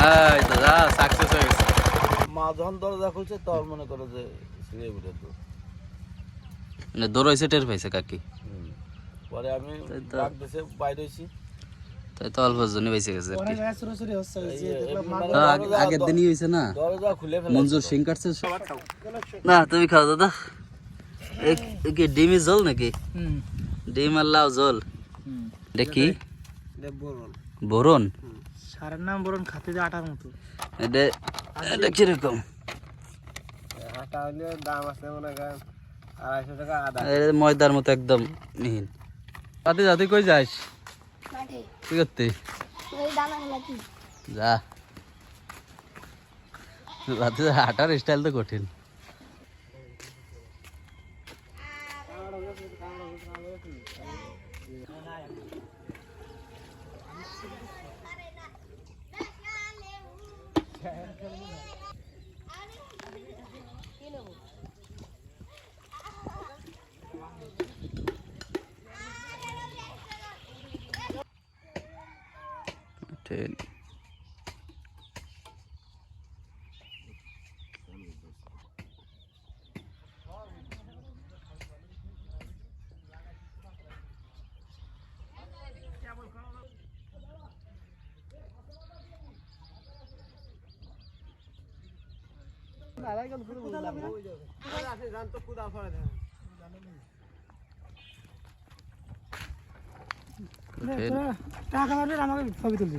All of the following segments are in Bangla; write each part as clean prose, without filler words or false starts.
এই দাদা সাকসেস হয়ে গেছে। মা যখন দরজা খুলছে তখন মনে করো যে ছিঁড়ে উঠে তো মানে দৌড়াইছে টের পাইছে কাকি। পরে আমি ডাক দিছে বাইরে হইছি, তাই তো অল্প জনই বেঁচে গেছে আর কি। মানে আগের দিনই হয়েছে না, দরজা খুলে ফেলে মঞ্জুর সিং কাটছে। না তুমি খাও দাদা। কি ডিমি জল নাকি? ডিম আর লাউ জল। এটা কি? বোরন। সারের নাম বোরন, খাতে যে আটার মতো। এটা কিরকম? আটা হলে দাম আছে মনে করেন 250 টাকা আদা। ময়দার মতো একদম মিহিন। পাতি যা, তুই কই যাস? কি করতে? যা, হাঁটার স্টাইল তো কঠিন। টাকা মারলে আমাকে ছবি তুলবি।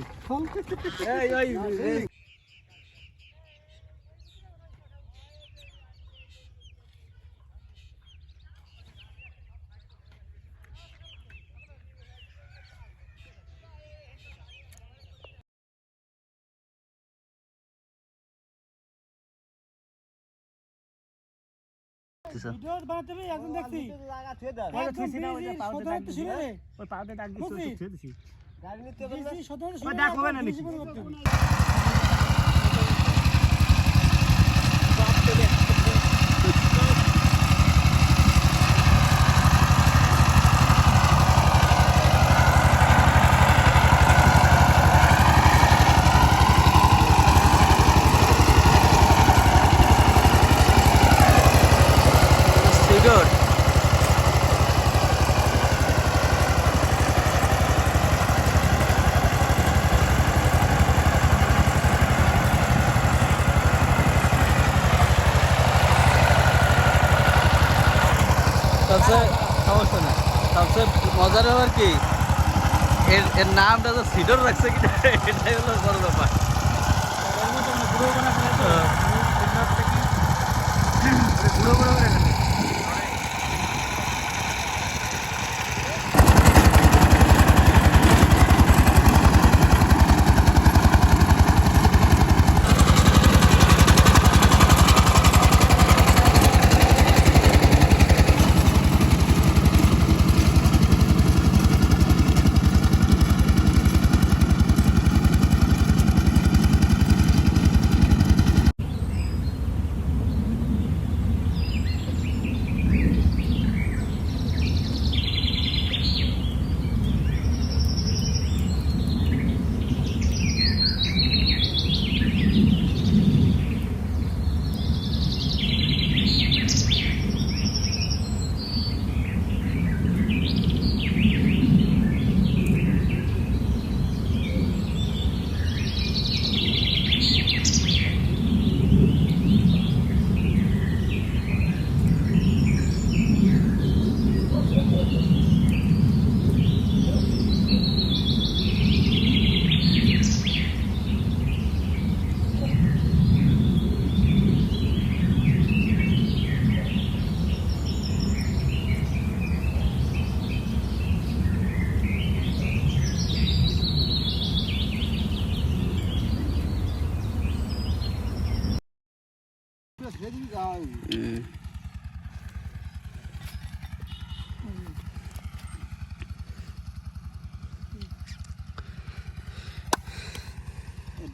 ভিডিও বানাতে হবে, একদম দেখছি লাগা থে দাও। ওই থিসি না, ওই পাউডার ছিল রে, ওই পাউডার দাগ দিছি, থে দিছি। গাড়ি নিতে হবে না, ওই দাগ হবে না নিছি। সমস্যা না, সবচেয়ে মজার ব্যাপার কি এর নামটা তো সিডর রাখছে কিনা, এটাই হলো বড় ব্যাপার।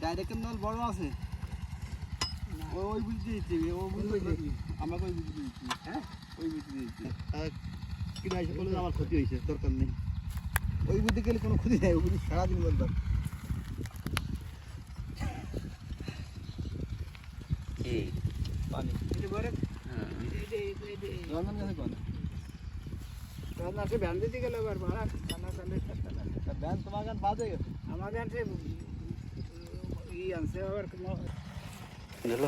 ডাইরেক্ট নল বড় আছে, ওই বুঝতে দিচ্ছি, ও বুঝতে দিচ্ছি, আমাকে ওই বুঝতে দিচ্ছি। হ্যাঁ, ওই বুঝতে দিচ্ছি। কিনা এসে বললে আমার ক্ষতি হয়েছে, দরকার নেই। ওই বুঝতে গেলে কোনো ক্ষতি নেই, ওই বুঝি সারাদিন বলতাম। পানি এটা বড় হ্যাঁ। রমজান গাছে কোন রান্না সে ভ্যান দিতে গেলে এবার ভাড়া রান্না চালে ব্যান তোমার গান বাজে গেছে আমাদের আনছে ই আনছে আবার গেল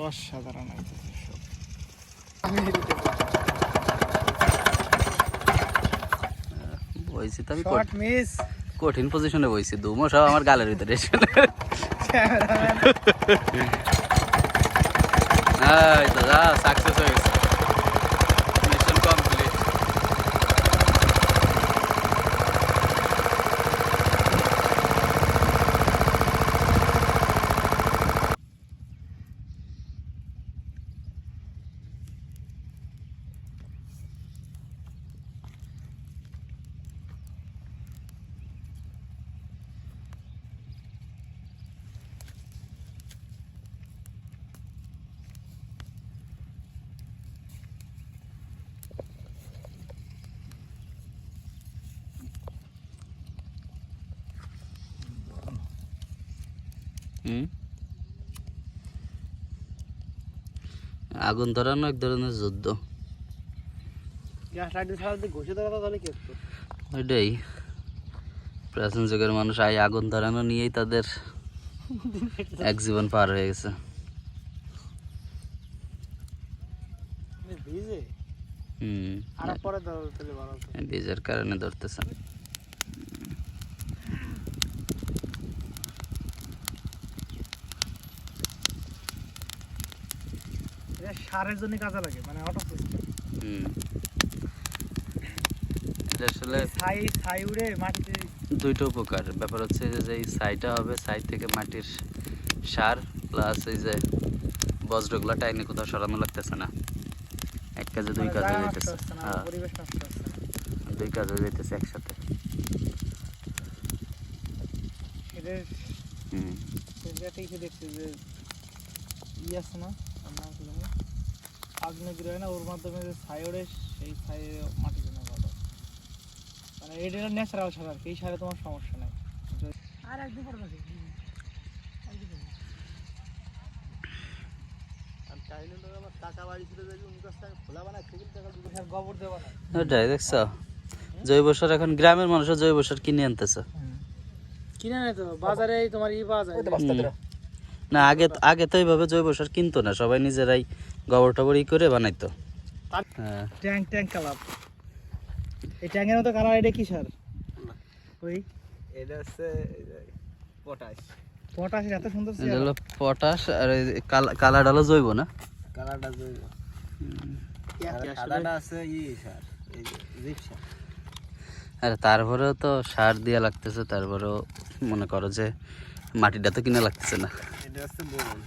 অসাধারণ হইতেছে সব বইছি তো আমি শর্ট মিস কঠিন পজিশনে বইছি দুমো সব আমার গালের ভিতরে এসে এই দাদা সাকসেস হয়ে গেছে মিশন কমপ্লিট আগুন ধরানো এক ধরনের যুদ্ধ গ্যাস লাইট ছাড়া যদি ঘষে দেওয়া তাহলে কি হতো ওইটাই প্রাচীন যুগের মানুষ আগুন ধরানো নিয়েই তাদের এক জীবন পার হয়ে গেছে ভিজে হুম আর পরে তাহলে ভালো হতো বীজের কারণে ধরতেছে এটা সারের জন্য কাজে লাগে মানে অটো সিস্টেম হুম এটা আসলে ছাই উড়ে মাটিতে দুইটা উপকার ব্যাপার হচ্ছে যে এই ছাইটা হবে ছাই থেকে মাটির সার প্লাস এই যে বজ্রগুলো টাইনে কোথাও সরানো লাগতেছে না এক কাজে দুই কাজ হয়ে যাইতেছে হ্যাঁ পরিবেশ নষ্ট হচ্ছে দুই কাজ হয়ে যাইতেছে একসাথে এদের হুম সেটাতে এসে দেখছি যে ই আছে না নাম কি জানি আগ্নেয়গিরি হয় না ওর মাধ্যমে যে ছাই ওড়ে সেই ছাই মাটির জন্য ভালো মানে এটা ন্যাচারাল সার আর কি এই সারে তোমার সমস্যা নাই আর একদিন পর চাইলে তো আমার কাকা বাড়ি ছিল যে উনি কাছ থেকে খোলা বানায় সেগুলো টাকা দুটো গোবর দেওয়া না ওটাই দেখছো জৈব সার এখন গ্রামের মানুষের জৈব সার কিনে আনতেছে কিনে নেই তো বাজারে তোমার ই পাওয়া যায় না আগে আগে তো এইভাবে জৈব সার কিনতো না সবাই নিজেরাই গোবর টবর ই করে বানাইতো হ্যাঁ ট্যাঙ্ক কালার এই ট্যাঙ্কের মতো কালার এটা কি সার ওই এটা হচ্ছে পটাশ পটাশ এত সুন্দর এটা হলো পটাশ আর কালার হলো জৈব না কালারটা জৈব আর সাদাটা আছে সার এই যে জিপ সার আরে তারপরেও তো সার দিয়া লাগতেছে তারপরেও মনে করো যে মাটিটা তো কিনা লাগতেছে না এটা হচ্ছে বোরন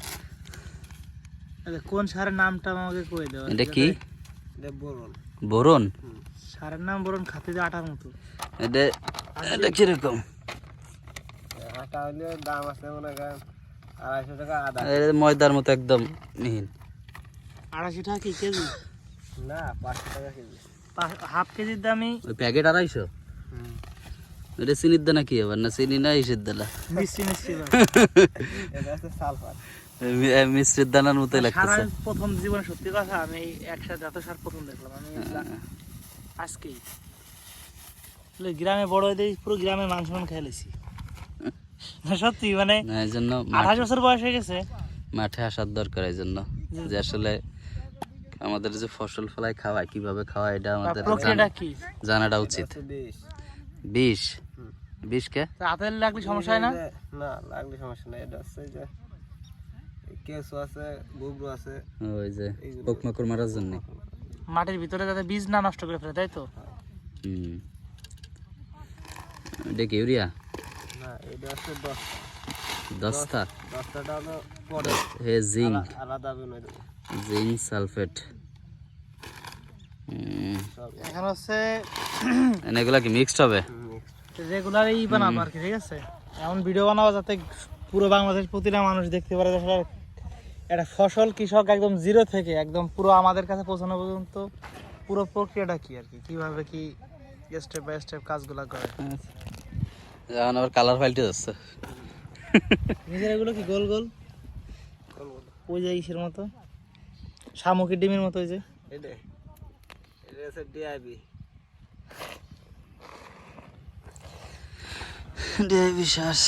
কোন সারের নামটা আমাকে কয়ে দাও এটা কি এটা বোরন বোরন সারের নাম বোরন খাতে যে আটার মতো এটা এটা কিরকম আটা হলে দাম আছে মনে করেন 250 টাকা আদা এটা ময়দার মতো একদম মিহিন 250 টাকা কি কেজি না 500 টাকা কেজি হাফ কেজির দামই ওই প্যাকেট 250 এটা চিনির দানা কি আবার না চিনি না ইসের দানা মিষ্টি মিষ্টি এটা হচ্ছে সালফার মিশ্রির দানার মতোই লাগতেছে প্রথম জীবনে সত্যি কথা আমি একসাথে এত সার প্রথম দেখলাম আমি আজকেই গ্রামে বড় হয়ে পুরো গ্রামে মাংস খেয়ে লেছি সত্যি মানে এই জন্য 28 বছর বয়স হয়ে গেছে মাঠে আসার দরকার এই জন্য যে আসলে আমাদের যে ফসল ফলাই খাওয়ায় কিভাবে খাওয়ায় এটা আমাদের জানাটা উচিত 20 20 কে হাতে লাগলে সমস্যা হয় না না লাগলে সমস্যা নাই এটা হচ্ছে যে কেঁচো আছে গোবর আছে ওই যে পোকমাকড় মারার জন্য মাটির ভিতরে যাতে বীজ না নষ্ট করে ফেলে তাই তো এটা কি ইউরিয়া না এটা হচ্ছে 10টা 10টা হলো পরে হে জিঙ্ক আলাদা বানাই দেব জিঙ্ক সালফেট এখন হচ্ছে এগুলা কি মিক্সড হবে রেগুলারই বানাবো আর কি ঠিক আছে এমন ভিডিও বানাবো যাতে পুরো বাংলাদেশ প্রতিটা মানুষ দেখতে পারে যে একটা ফসল কৃষক একদম জিরো থেকে একদম পুরো আমাদের কাছে পৌঁছানো পর্যন্ত পুরো প্রক্রিয়াটা কি আর কি, কিভাবে কি স্টেপ বাই স্টেপ কাজগুলো করে? এখন আবার কালার ফাইলটে যাচ্ছে। নিজের এগুলো কি গোল গোল ওই যে ইসের মতো, শামুকের ডিমের মতো, ওই যে এটা হচ্ছে ডিআইবি। বিশ্বাস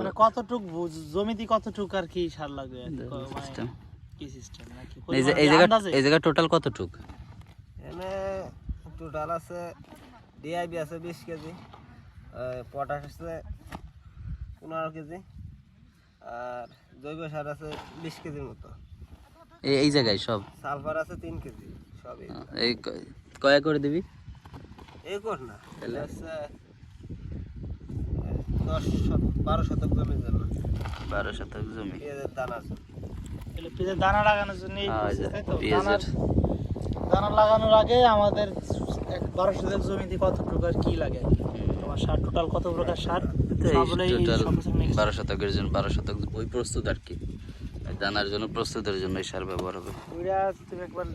মানে কতটুক জমিতে কতটুক আর কি সার লাগবে আর কি, সিস্টেম। কি সিস্টেম নাকি এই জায়গা টোটাল কতটুক? এখানে টোটাল আছে ডিআইবি আছে 20 কেজি, পটাশ আছে 15 কেজি, আর জৈব সার আছে 20 কেজির মতো। এই জায়গায় সব সালফার আছে 3 কেজি। সবই এই কয়া করে দিবি? এই কর না, তাহলে হচ্ছে 12 শতক জমির জন্য, 12 শতক জমি। পেঁয়াজের দানার জন্য। এগুলো পেঁয়াজের দানা লাগানোর জন্য এই হ্যাঁ, এই যে process, তাই তো? পেঁয়াজের দানা লাগানোর আগে আমাদের 12 শতক জমিতে কতটুকু আর কি লাগে আর কি? তোমার সার টোটাল কত প্রকার সার? সবগুলোই টোটাল সব কিছু mix। 12 শতকের জন্য 12 শতক ওই প্রস্তুত আর কি, এই দানার জন্য প্রস্তুতের জন্য এই সার ব্যবহার হবে। ওইটা তুমি একবার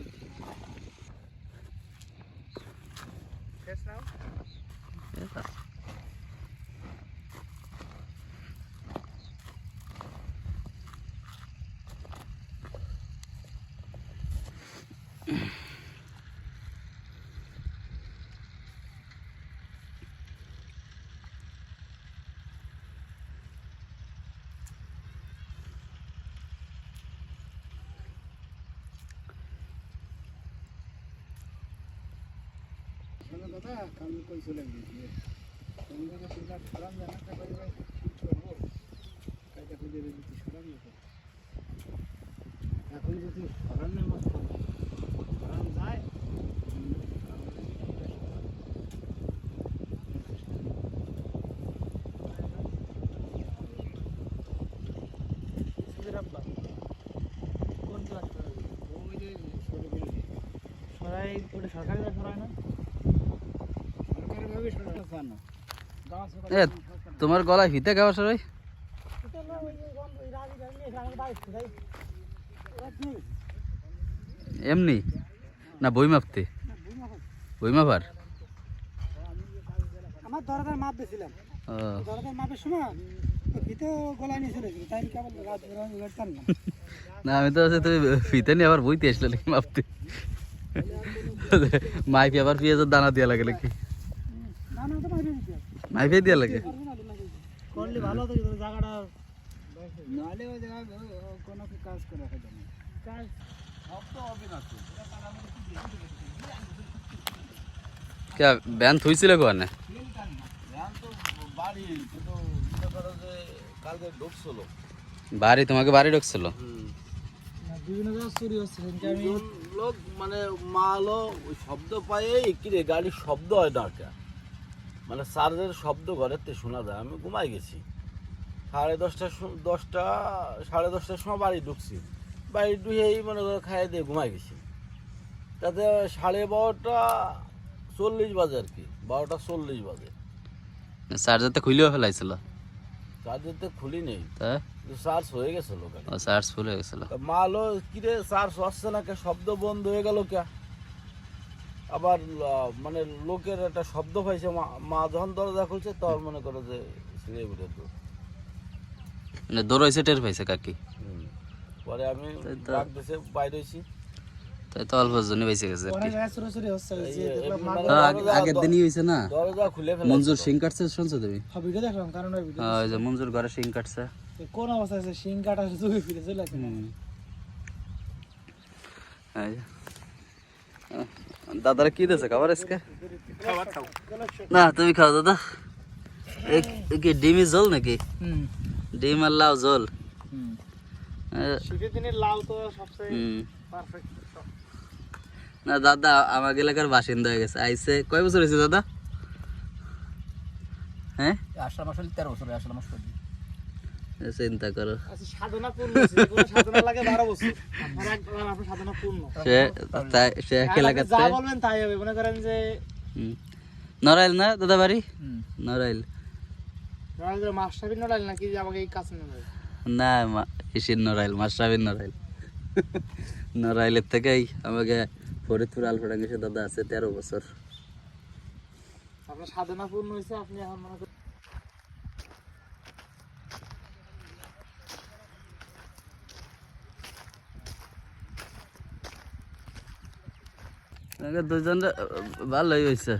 এখন যদি সরানোর মতো সরানো যায়, ওই যে সরাই ওটা সরকারি সরাই না? সরকারিভাবে সরানো যায় না। এ তোমার গলায় ফিতে খাওয়া সবাই এমনি না বই মাপতে? বই মাপার? আমার দরকার মাপ দিয়েছিলাম, ও দরকার মাপের সময় ফিতে গলায় নিয়ে চলেছিল, তাই কেবল লড়তাম না। না আমি তো আছে তুমি ফিতে নিয়ে আবার বইতে আসলে নাকি মাপতে? মাইপি আবার পেঁয়াজের দানা দেওয়া লাগে নাকি? না না, তো মাইপে দিতে মাইপে দেওয়া লাগে? করলে ভালো হতো, কিন্তু জায়গাটা নাহলে ওই জায়গায় কোনো কাজ করে হবে না। কাজ সব তো হবে না তো। কে ব্যান থুইছিল কোয়ানে? ধ্যান তো বাড়ি, কিন্তু মনে করো যে কালকে ঢুকছিল। বাড়ি তোমাকে বাড়ি ঢুকছিল? বিভিন্ন জায়গায় চুরি হচ্ছে, সেদিনকে আমি লোক মানে মালও ওই শব্দ পায়ে কিরে গাড়ির শব্দ হয় না কে, মানে চার্জের শব্দ ঘরেতে শোনা যায়। আমি ঘুমাই গেছি 10:30 সময় বাড়ি ঢুকছি, বাড়ি ঢুকেই মনে করো খাইয়ে দিয়ে ঘুমাই গেছি। তাতে 12:40 বাজে আর কি, 12:40 বাজে। চার্জারটা খুলেও ফেলাইছিল? চার্জের তো খুলি নেই, তা চার্জ হয়ে গেছিল গাড়ি। ও চার্জ ফুল হয়ে গেছিল। তা মালও কিরে চার্জ হচ্ছে না কে, শব্দ বন্ধ হয়ে গেল কে। আবার মানে লোকের একটা শব্দ পাইছে, মা যখন দরজা খুলছে তখন মনে করো যে ছিঁড়ে উঠে তো। মানে দৌড়াইছে টের পাইছে কাকি? পরে আমি তাই তো। ডাক দিছে বাইরে হয়েছি। তাই তো অল্প জনই বেঁচে গেছে আর অনেক কি। জায়গায় চুরি হচ্ছে, ওই যে এই- দেখলাম এই মাগো- মানে- আগের দিনই হয়েছে না, দরজা খুলে ফেলে মঞ্জুর শিং কাটছে শুনছো তুমি? হ্যাঁ, ভিডিও দেখলাম, কারণ ওই ভিডিও ওই যে মঞ্জুর ঘরে শিং কাটছে। কোন অবস্থায় আছে, শিং কাটা চুরি ফিরে চলে আসে। এই যে। দাদারা কি দিয়েছে খাবার আজকে? না তুমি খাও দাদা। এ কি ডিমি ঝোল নাকি? ডিম আর লাউ ঝোল? শীতের দিনে লাউ তো সবচেয়ে হুম। পারফেক্ট। না দাদা আমার এলাকার বাসিন্দা হয়ে গেছে, আইসে কয় বছর হয়েছে দাদা? হ্যাঁ 13 বছর আসলে আমার সর্দি। চিন্তা করো, আচ্ছা, সাধনা পূর্ণ হয়েছে, যেগুলো সাধনা লাগে 12 বছর, আর একবার আপনার সাধনা পূর্ণ। সে এক যা এলাকাতে বলবেন তাই হবে, মনে করেন যে নড়াইল না দাদা বাড়ি? নড়াইল মাস্টারবিন নড়াইল নাকি যে আমাকে এই কাছে নড়াইল? না ইসির নড়াইল, মাসাবিন নড়াইল। নড়াইলের থেকেই আমাকে ফরিদপুর আলফাডাঙ্গা গেছে দাদা আছে 13 বছর। আপনার সাধনা পূর্ণ হয়েছে, আপনি এখন মনে করেন দুজন ভালোই হয়েছে।